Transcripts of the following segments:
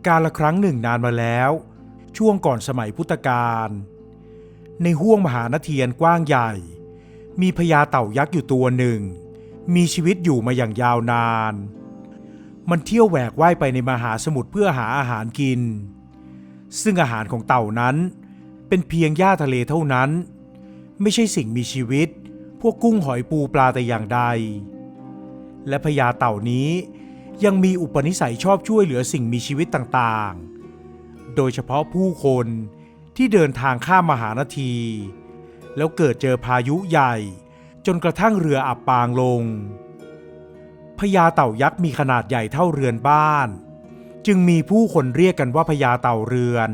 กาลครั้งหนึ่งนานมาแล้วช่วงก่อนสมัยพุทธกาลในห้วงมหานเทียนกว้างใหญ่มีพญาเต่ายักษ์อยู่ตัวหนึ่งมีชีวิตอยู่มาอย่างยาวนานมันเที่ยวแหวกว่ายไปในมหาสมุทรเพื่อหาอาหารกินซึ่งอาหารของเต่านั้นเป็นเพียงหญ้าทะเลเท่านั้นไม่ใช่สิ่งมีชีวิตพวกกุ้งหอยปูปลาแต่อย่างใดและพญาเต่านี้ยังมีอุปนิสัยชอบช่วยเหลือสิ่งมีชีวิตต่างๆโดยเฉพาะผู้คนที่เดินทางข้ามมหานทีแล้วเกิดเจอพายุใหญ่จนกระทั่งเรืออับปางลงพญาเต่ายักษ์มีขนาดใหญ่เท่าเรือนบ้านจึงมีผู้คนเรียกกันว่าพญาเต่าเรือน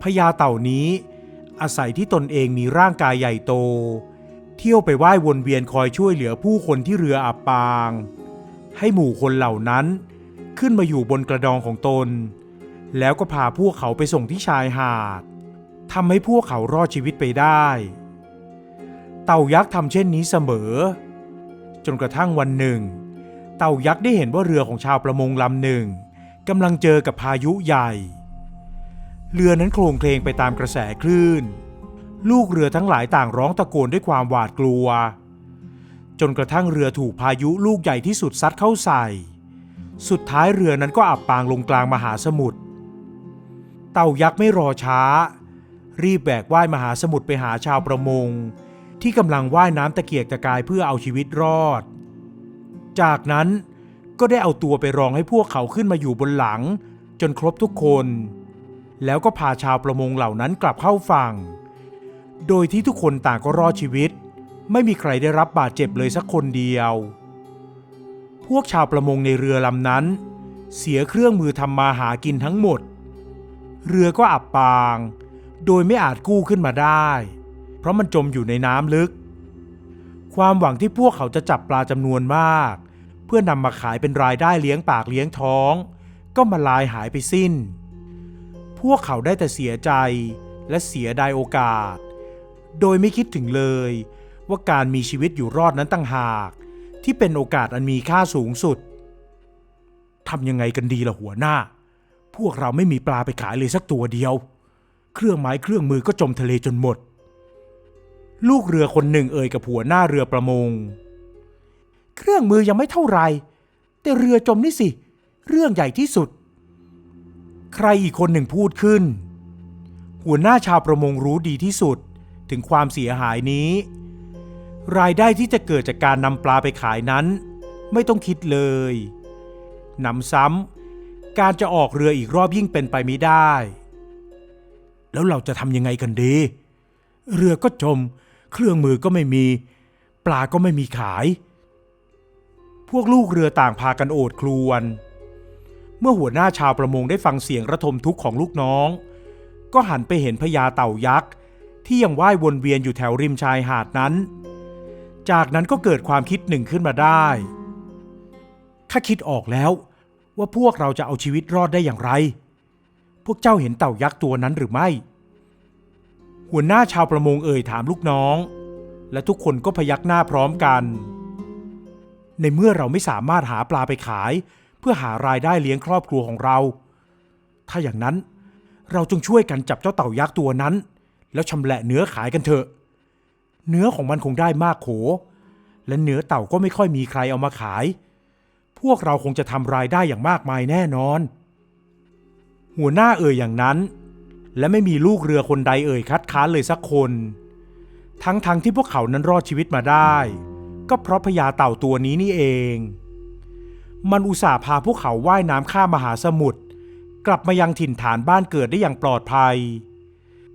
พญาเต่านี้อาศัยที่ตนเองมีร่างกายใหญ่โตเที่ยวไปว่ายวนเวียนคอยช่วยเหลือผู้คนที่เรืออับปางให้หมู่คนเหล่านั้นขึ้นมาอยู่บนกระดองของตนแล้วก็พาพวกเขาไปส่งที่ชายหาดทำให้พวกเขารอดชีวิตไปได้เต่ายักษ์ทำเช่นนี้เสมอจนกระทั่งวันหนึ่งเต่ายักษ์ได้เห็นว่าเรือของชาวประมงลำหนึ่งกำลังเจอกับพายุใหญ่เรือนั้นโคลงเคลงไปตามกระแสคลื่นลูกเรือทั้งหลายต่างร้องตะโกนด้วยความหวาดกลัวจนกระทั่งเรือถูกพายุลูกใหญ่ที่สุดซัดเข้าใส่สุดท้ายเรือนั้นก็อับปางลงกลางมหาสมุทรเต่ายักษ์ไม่รอช้ารีบแบกว่ายมหาสมุทรไปหาชาวประมงที่กำลังว่ายน้ำตะเกียกตะกายเพื่อเอาชีวิตรอดจากนั้นก็ได้เอาตัวไปรองให้พวกเขาขึ้นมาอยู่บนหลังจนครบทุกคนแล้วก็พาชาวประมงเหล่านั้นกลับเข้าฝั่งโดยที่ทุกคนต่างก็รอดชีวิตไม่มีใครได้รับบาดเจ็บเลยสักคนเดียวพวกชาวประมงในเรือลำนั้นเสียเครื่องมือทำมาหากินทั้งหมดเรือก็อับปางโดยไม่อาจกู้ขึ้นมาได้เพราะมันจมอยู่ในน้ำลึกความหวังที่พวกเขาจะจับปลาจำนวนมากเพื่อนำมาขายเป็นรายได้เลี้ยงปากเลี้ยงท้องก็มาลายหายไปสิ้นพวกเขาได้แต่เสียใจและเสียดายโอกาสโดยไม่คิดถึงเลยว่าการมีชีวิตอยู่รอดนั้นต่างหากที่เป็นโอกาสอันมีค่าสูงสุดทำยังไงกันดีล่ะหัวหน้าพวกเราไม่มีปลาไปขายเลยสักตัวเดียวเครื่องไม้เครื่องมือก็จมทะเลจนหมดลูกเรือคนหนึ่งเอ่ยกับหัวหน้าเรือประมงเครื่องมือยังไม่เท่าไรแต่เรือจมนี่สิเรื่องใหญ่ที่สุดใครอีกคนหนึ่งพูดขึ้นหัวหน้าชาวประมงรู้ดีที่สุดถึงความเสียหายนี้รายได้ที่จะเกิดจากการนำปลาไปขายนั้นไม่ต้องคิดเลยหนำซ้ำการจะออกเรืออีกรอบยิ่งเป็นไปไม่ได้แล้วเราจะทำยังไงกันดีเรือก็จมเครื่องมือก็ไม่มีปลาก็ไม่มีขายพวกลูกเรือต่างพากันโอดครวญเมื่อหัวหน้าชาวประมงได้ฟังเสียงระทมทุกข์ของลูกน้องก็หันไปเห็นพญาเต่ายักษ์ที่ยังว่ายวนเวียนอยู่แถวริมชายหาดนั้นจากนั้นก็เกิดความคิดหนึ่งขึ้นมาได้ข้าคิดออกแล้วว่าพวกเราจะเอาชีวิตรอดได้อย่างไรพวกเจ้าเห็นเต่ายักษ์ตัวนั้นหรือไม่หัวหน้าชาวประมงเอ่ยถามลูกน้องและทุกคนก็พยักหน้าพร้อมกันในเมื่อเราไม่สามารถหาปลาไปขายเพื่อหารายได้เลี้ยงครอบครัวของเราถ้าอย่างนั้นเราจงช่วยกันจับเจ้าเต่ายักษ์ตัวนั้นแล้วชำแหละเนื้อขายกันเถอะเนื้อของมันคงได้มากโขและเนื้อเต่าก็ไม่ค่อยมีใครเอามาขายพวกเราคงจะทำรายได้อย่างมากมายแน่นอนหัวหน้าเอ่ยอย่างนั้นและไม่มีลูกเรือคนใดเอ่ยคัดค้านเลยสักคนทั้งที่พวกเขานั้นรอดชีวิตมาได้ก็เพราะพญาเต่าตัวนี้นี่เองมันอุตส่าห์พาพวกเขาว่ายน้ำข้ามมหาสมุทรกลับมายังถิ่นฐานบ้านเกิดได้อย่างปลอดภัย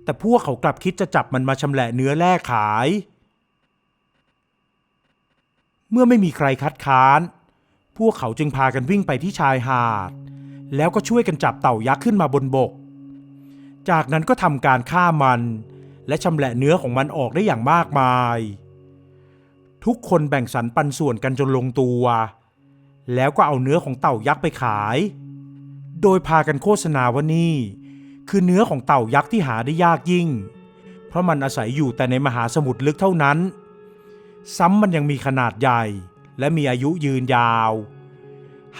แต่พวกเขากลับคิดจะจับมันมาชำแหละเนื้อแลกขายเมื่อไม่มีใครคัดค้านพวกเขาจึงพากันวิ่งไปที่ชายหาดแล้วก็ช่วยกันจับเต่ายักษ์ขึ้นมาบนบกจากนั้นก็ทำการฆ่ามันและชำแหละเนื้อของมันออกได้อย่างมากมายทุกคนแบ่งสรรปันส่วนกันจนลงตัวแล้วก็เอาเนื้อของเต่ายักษ์ไปขายโดยพากันโฆษณาว่านี่คือเนื้อของเต่ายักษ์ที่หาได้ยากยิ่งเพราะมันอาศัยอยู่แต่ในมหาสมุทรลึกเท่านั้นซ้ำมันยังมีขนาดใหญ่และมีอายุยืนยาว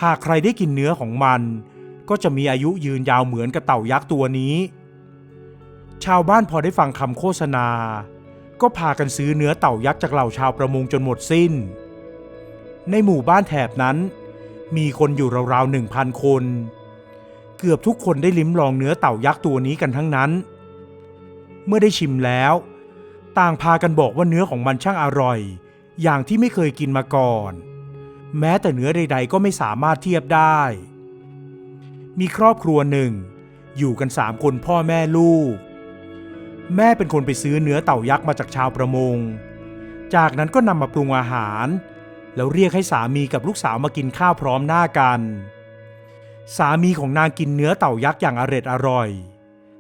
หากใครได้กินเนื้อของมันก็ ก็จะมีอายุยืนยาวเหมือนกับเต่ายักษ์ตัวนี้ชาวบ้านพอได้ฟังคำโฆษณาก็พากันซื้อเนื้อเต่ายักษ์จากเหล่าชาวประมงจนหมดสิ้นในหมู่บ้านแถบนั้นมีคนอยู่ราวๆ 1,000 คนเกือบทุกคนได้ลิ้มลองเนื้อเต่ายักษ์ตัวนี้กันทั้งนั้นเมื่อได้ชิมแล้วต่างพากันบอกว่าเนื้อของมันช่างอร่อยอย่างที่ไม่เคยกินมาก่อนแม้แต่เนื้อใดๆก็ไม่สามารถเทียบได้มีครอบครัวหนึ่งอยู่กัน3 คนพ่อแม่ลูกแม่เป็นคนไปซื้อเนื้อเต่ายักษ์มาจากชาวประมงจากนั้นก็นำมาปรุงอาหารแล้วเรียกให้สามีกับลูกสาวมากินข้าวพร้อมหน้ากันสามีของนางกินเนื้อเต่ายักษ์อย่างอร่อย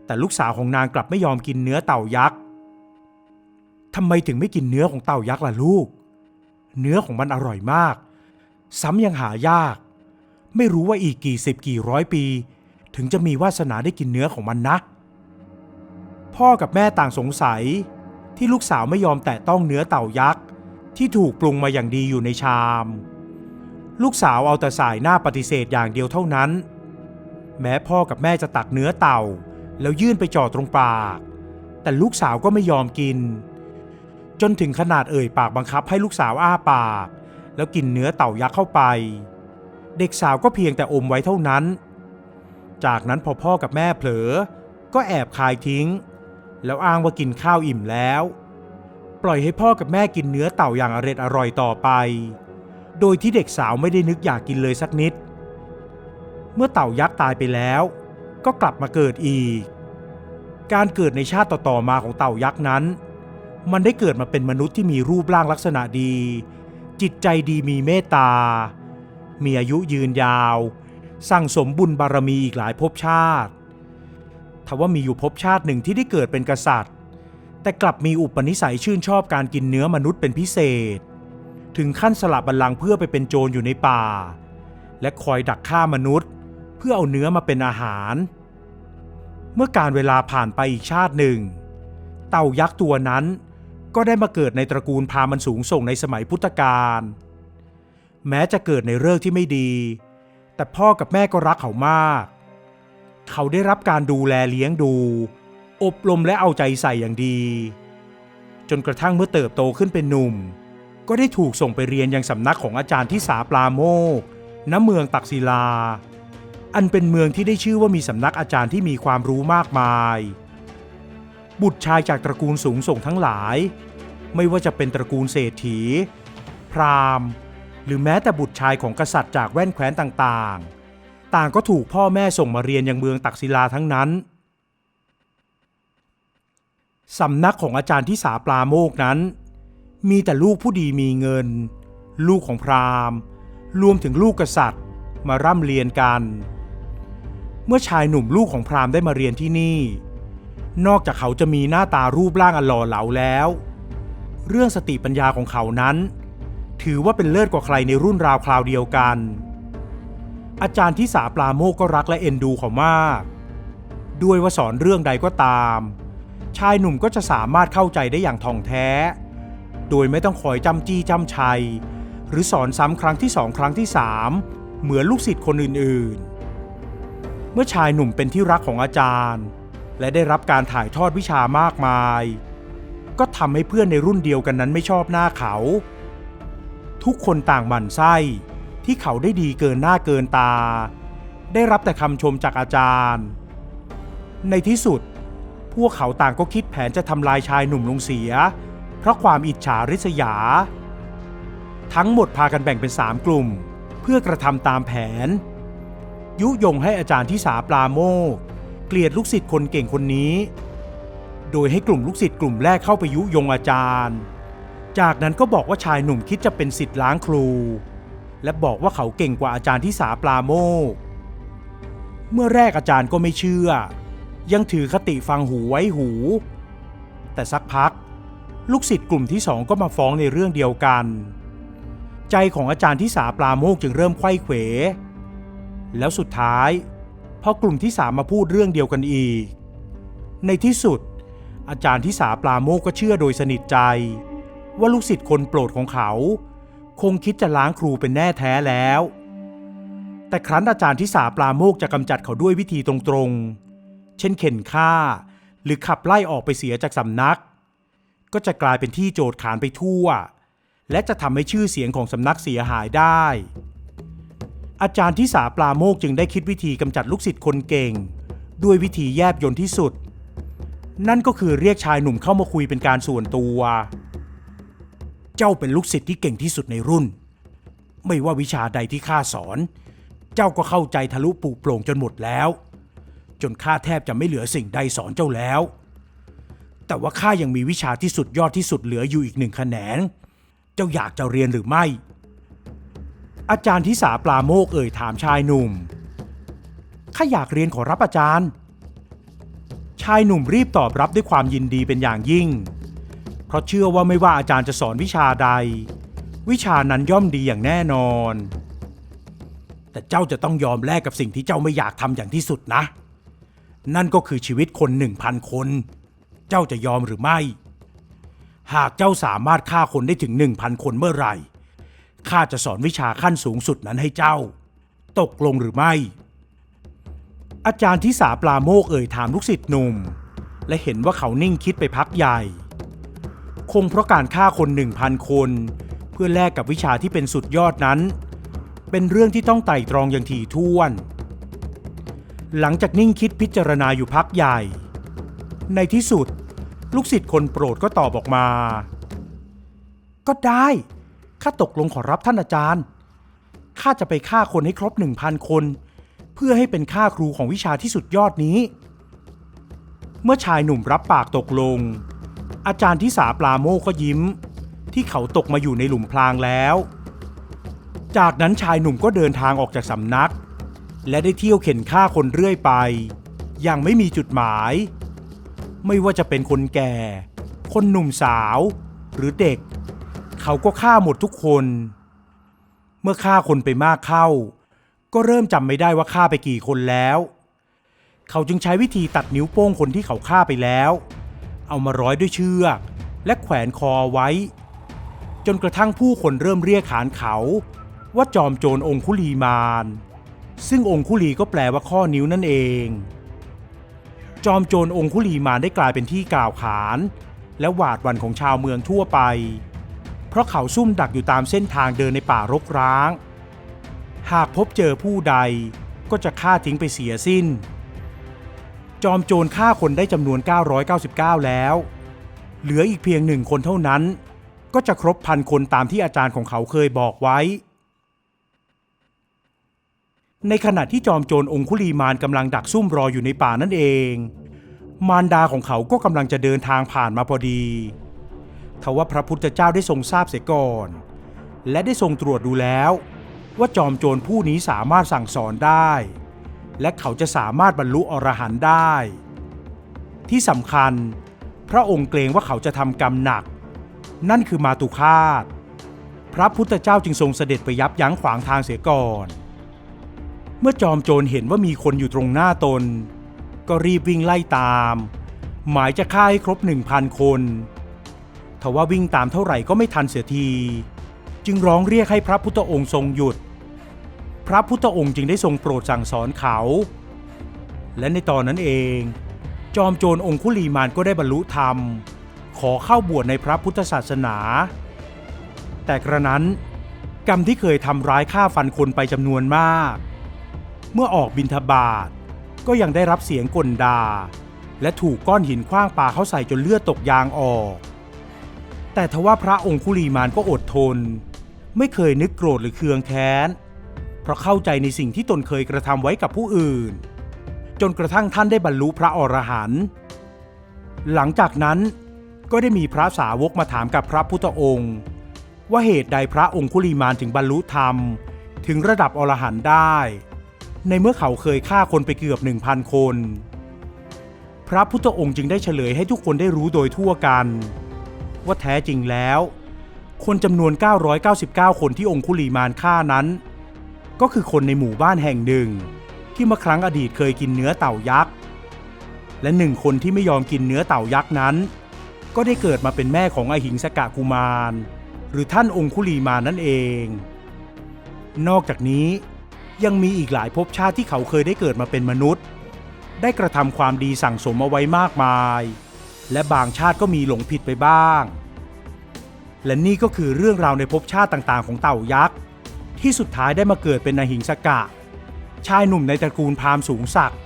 แต่ลูกสาวของนางกลับไม่ยอมกินเนื้อเต่ายักษ์ทำไมถึงไม่กินเนื้อของเต่ายักษ์ล่ะลูกเนื้อของมันอร่อยมากซ้ำยังหายากไม่รู้ว่าอีกกี่สิบกี่ร้อยปีถึงจะมีวาสนาได้กินเนื้อของมันนะพ่อกับแม่ต่างสงสัยที่ลูกสาวไม่ยอมแตะต้องเนื้อเต่ายักษ์ที่ถูกปรุงมาอย่างดีอยู่ในชามลูกสาวเอาแต่สายหน้าปฏิเสธอย่างเดียวเท่านั้นแม้พ่อกับแม่จะตักเนื้อเต่าแล้วยื่นไปจ่อตรงปากแต่ลูกสาวก็ไม่ยอมกินจนถึงขนาดเอ่ยปากบังคับให้ลูกสาวอ้าปากแล้วกินเนื้อเต่ายักษ์เข้าไปเด็กสาวก็เพียงแต่อมไว้เท่านั้นจากนั้นพอพ่อกับแม่เผลอก็แอบคายทิ้งแล้วอ้างว่ากินข้าวอิ่มแล้วปล่อยให้พ่อกับแม่กินเนื้อเต่าอย่างอร่อยต่อไปโดยที่เด็กสาวไม่ได้นึกอยากกินเลยสักนิดเมื่อเต่ายักษ์ตายไปแล้วก็กลับมาเกิดอีกการเกิดในชาติต่อๆมาของเต่ายักษ์นั้นมันได้เกิดมาเป็นมนุษย์ที่มีรูปร่างลักษณะดีจิตใจดีมีเมตตามีอายุยืนยาวสั่งสมบุญบารมีอีกหลายภพชาติทว่ามีอยู่ภพชาติหนึ่งที่ได้เกิดเป็นกษัตริย์แต่กลับมีอุปนิสัยชื่นชอบการกินเนื้อมนุษย์เป็นพิเศษถึงขั้นสละบัลลังก์เพื่อไปเป็นโจรอยู่ในป่าและคอยดักฆ่ามนุษย์เพื่อเอาเนื้อมาเป็นอาหารเมื่อการเวลาผ่านไปอีกชาติหนึ่งเต่ายักษ์ตัวนั้นก็ได้มาเกิดในตระกูลพราหมณ์สูงส่งในสมัยพุทธกาลแม้จะเกิดในฤกษ์ที่ไม่ดีแต่พ่อกับแม่ก็รักเขามากเขาได้รับการดูแลเลี้ยงดูอบรมและเอาใจใส่อย่างดีจนกระทั่งเมื่อเติบโตขึ้นเป็นหนุ่มก็ได้ถูกส่งไปเรียนยังสำนักของอาจารย์ทิสาปราโมกข์ณเมืองตักศิลาอันเป็นเมืองที่ได้ชื่อว่ามีสำนักอาจารย์ที่มีความรู้มากมายบุตรชายจากตระกูลสูงส่งทั้งหลายไม่ว่าจะเป็นตระกูลเศรษฐีพราหมณ์หรือแม้แต่บุตรชายของกษัตริย์จากแว่นแคว้นต่างก็ถูกพ่อแม่ส่งมาเรียนยังเมืองตักศิลาทั้งนั้นสำนักของอาจารย์ทิสาปราโมกข์นั้นมีแต่ลูกผู้ดีมีเงินลูกของพราหมณ์รวมถึงลูกกษัตริย์มาร่ำเรียนกันเมื่อชายหนุ่มลูกของพราหมณ์ได้มาเรียนที่นี่นอกจากเขาจะมีหน้าตารูปร่างอันหล่อเหลาแล้วเรื่องสติปัญญาของเขานั้นถือว่าเป็นเลิศกว่าใครในรุ่นราวคราวเดียวกันอาจารย์ทิสาปราโมกข์ก็รักและเอ็นดูเขามากด้วยว่าสอนเรื่องใดก็ตามชายหนุ่มก็จะสามารถเข้าใจได้อย่างท่องแท้โดยไม่ต้องคอยจำจี้จำชัยหรือสอนซ้ำครั้งที่2ครั้งที่3เหมือนลูกศิษย์คนอื่นๆเมื่อชายหนุ่มเป็นที่รักของอาจารย์และได้รับการถ่ายทอดวิชามากมายก็ทำให้เพื่อนในรุ่นเดียวกันนั้นไม่ชอบหน้าเขาทุกคนต่างหมั่นไส้ที่เขาได้ดีเกินหน้าเกินตาได้รับแต่คำชมจากอาจารย์ในที่สุดพวกเขาต่างก็คิดแผนจะทำลายชายหนุ่มลงเสียเพราะความอิจฉาริษยาทั้งหมดพากันแบ่งเป็น3 กลุ่มเพื่อกระทำตามแผนยุยงให้อาจารย์ทิสาปราโมกข์เกลียดลูกศิษย์คนเก่งคนนี้โดยให้กลุ่มลูกศิษย์กลุ่มแรกเข้าไปยุยงอาจารย์จากนั้นก็บอกว่าชายหนุ่มคิดจะเป็นศิษย์ล้างครูและบอกว่าเขาเก่งกว่าอาจารย์ทิสาปราโมกข์เมื่อแรกอาจารย์ก็ไม่เชื่อยังถือคติฟังหูไว้หูแต่สักพักลูกศิษย์กลุ่มที่2ก็มาฟ้องในเรื่องเดียวกันใจของอาจารย์ทิสาปราโมกข์จึงเริ่มไขว้เขวแล้วสุดท้ายพอกลุ่มที่3มาพูดเรื่องเดียวกันอีกในที่สุดอาจารย์ทิสาปราโมกข์ก็เชื่อโดยสนิทใจว่าลูกศิษย์คนโปรดของเขาคงคิดจะล้างครูเป็นแน่แท้แล้ว แต่ครั้นอาจารย์ทิสาปราโมกจะกำจัดเขาด้วยวิธีตรงๆเช่นเข็นฆ่าหรือขับไล่ออกไปเสียจากสำนักก็จะกลายเป็นที่โจษขานไปทั่วและจะทำให้ชื่อเสียงของสำนักเสียหายได้อาจารย์ทิสาปราโมกจึงได้คิดวิธีกำจัดลูกศิษย์คนเก่งด้วยวิธีแยบยลที่สุดนั่นก็คือเรียกชายหนุ่มเข้ามาคุยเป็นการส่วนตัวเจ้าเป็นลูกศิษย์ที่เก่งที่สุดในรุ่นไม่ว่าวิชาใดที่ข้าสอนเจ้าก็เข้าใจทะลุปลุกโปร่งจนหมดแล้วจนข้าแทบจะไม่เหลือสิ่งใดสอนเจ้าแล้วแต่ว่าข้ายังมีวิชาที่สุดยอดที่สุดเหลืออยู่อีก1 แขนงเจ้าอยากจะเรียนหรือไม่อาจารย์ทิสาปราโมกถามชายหนุ่มข้าอยากเรียนขอรับอาจารย์ชายหนุ่มรีบตอบรับด้วยความยินดีเป็นอย่างยิ่งเพราะเชื่อว่าไม่ว่าอาจารย์จะสอนวิชาใดวิชานั้นย่อมดีอย่างแน่นอนแต่เจ้าจะต้องยอมแลกกับสิ่งที่เจ้าไม่อยากทำอย่างที่สุดนะนั่นก็คือชีวิตคน 1,000 คนเจ้าจะยอมหรือไม่หากเจ้าสามารถฆ่าคนได้ถึง 1,000 คนเมื่อไหร่ข้าจะสอนวิชาขั้นสูงสุดนั้นให้เจ้าตกลงหรือไม่อาจารย์ทิสาปราโมกถามลูกศิษย์หนุ่มและเห็นว่าเขานิ่งคิดไปพักใหญ่คงเพราะการฆ่าคน 1,000 คนเพื่อแลกกับวิชาที่เป็นสุดยอดนั้นเป็นเรื่องที่ต้องไตร่ตรองอย่างถี่ถ้วนหลังจากนิ่งคิดพิจารณาอยู่พักใหญ่ในที่สุดลูกศิษย์คนโปรดก็ตอบออกมาก็ได้ข้าตกลงขอรับท่านอาจารย์ข้าจะไปฆ่าคนให้ครบ 1,000 คนเพื่อให้เป็นค่าครูของวิชาที่สุดยอดนี้เมื่อชายหนุ่มรับปากตกลงอาจารย์ทิสาปราโมกก็ยิ้มที่เขาตกมาอยู่ในหลุมพรางแล้วจากนั้นชายหนุ่มก็เดินทางออกจากสำนักและได้เที่ยวเข็นฆ่าคนเรื่อยไปอย่างไม่มีจุดหมายไม่ว่าจะเป็นคนแก่คนหนุ่มสาวหรือเด็กเขาก็ฆ่าหมดทุกคนเมื่อฆ่าคนไปมากเข้าก็เริ่มจำไม่ได้ว่าฆ่าไปกี่คนแล้วเขาจึงใช้วิธีตัดนิ้วโป้งคนที่เขาฆ่าไปแล้วเอามาร้อยด้วยเชือกและแขวนคอไว้จนกระทั่งผู้คนเริ่มเรียกขานเขาว่าจอมโจรองคุลีมานซึ่งองคุลีก็แปลว่าข้อนิ้วนั่นเองจอมโจรองคุลีมานได้กลายเป็นที่กล่าวขานและหวาดหวั่นของชาวเมืองทั่วไปเพราะเขาซุ่มดักอยู่ตามเส้นทางเดินในป่ารกร้างหากพบเจอผู้ใดก็จะฆ่าทิ้งไปเสียสิ้นจอมโจรฆ่าคนได้จำนวน999แล้วเหลืออีกเพียง1 คนเท่านั้นก็จะครบ1,000 คนตามที่อาจารย์ของเขาเคยบอกไว้ในขณะที่จอมโจรองคุลีมานกำลังดักซุ่มรออยู่ในป่านั่นเองมารดาของเขาก็กำลังจะเดินทางผ่านมาพอดีทว่าพระพุทธเจ้าได้ทรงทราบเสียก่อนและได้ทรงตรวจดูแล้วว่าจอมโจรผู้นี้สามารถสั่งสอนได้และเขาจะสามารถบรรลุอรหันต์ได้ที่สำคัญพระองค์เกรงว่าเขาจะทำกรรมหนักนั่นคือมาตุฆาตพระพุทธเจ้าจึงทรงเสด็จไปยับยั้งขวางทางเสียก่อนเมื่อจอมโจรเห็นว่ามีคนอยู่ตรงหน้าตนก็รีบวิ่งไล่ตามหมายจะฆ่าให้ครบ 1,000 คนทว่าวิ่งตามเท่าไหร่ก็ไม่ทันเสียทีจึงร้องเรียกให้พระพุทธองค์ทรงหยุดพระพุทธองค์จึงได้ทรงโปรดสั่งสอนเขาและในตอนนั้นเองจอมโจรองคุลีมานก็ได้บรรลุธรรมขอเข้าบวชในพระพุทธศาสนาแต่กระนั้นกรรมที่เคยทำร้ายฆ่าฟันคนไปจำนวนมากเมื่อออกบิณฑบาตก็ยังได้รับเสียงก่นด่าและถูกก้อนหินขว้างปาเข้าใส่จนเลือดตกยางออกแต่ทว่าพระองคุลีมานก็อดทนไม่เคยนึกโกรธหรือเคืองแค้นเพราะเข้าใจในสิ่งที่ตนเคยกระทำไว้กับผู้อื่นจนกระทั่งท่านได้บรรลุพระอรหันต์หลังจากนั้นก็ได้มีพระสาวกมาถามกับพระพุทธองค์ว่าเหตุใดพระองคุลีมานถึงบรรลุธรรมถึงระดับอรหันต์ได้ในเมื่อเขาเคยฆ่าคนไปเกือบ 1,000 คนพระพุทธองค์จึงได้เฉลยให้ทุกคนได้รู้โดยทั่วกันว่าแท้จริงแล้วคนจำนวน999คนที่องคุลีมานฆ่านั้นก็คือคนในหมู่บ้านแห่งหนึ่งที่เมื่อครั้งอดีตเคยกินเนื้อเต่ายักษ์และ1 คนที่ไม่ยอมกินเนื้อเต่ายักษ์นั้นก็ได้เกิดมาเป็นแม่ของอหิงสกะกุมารหรือท่านองคุลีมานนั่นเองนอกจากนี้ ยังมีอีกหลายภพชาติที่เขาเคยได้เกิดมาเป็นมนุษย์ได้กระทำความดีสั่งสมเอาไว้มากมายและบางชาติก็มีหลงผิดไปบ้างและนี่ก็คือเรื่องราวในภพชาติต่างๆของเต่ายักษ์ที่สุดท้ายได้มาเกิดเป็นอหิงสกะชายหนุ่มในตระกูลพราหมณ์สูงศักดิ์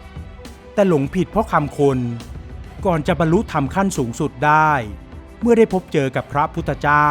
แต่หลงผิดเพราะคำคนก่อนจะบรรลุธรรมขั้นสูงสุดได้เมื่อได้พบเจอกับพระพุทธเจ้า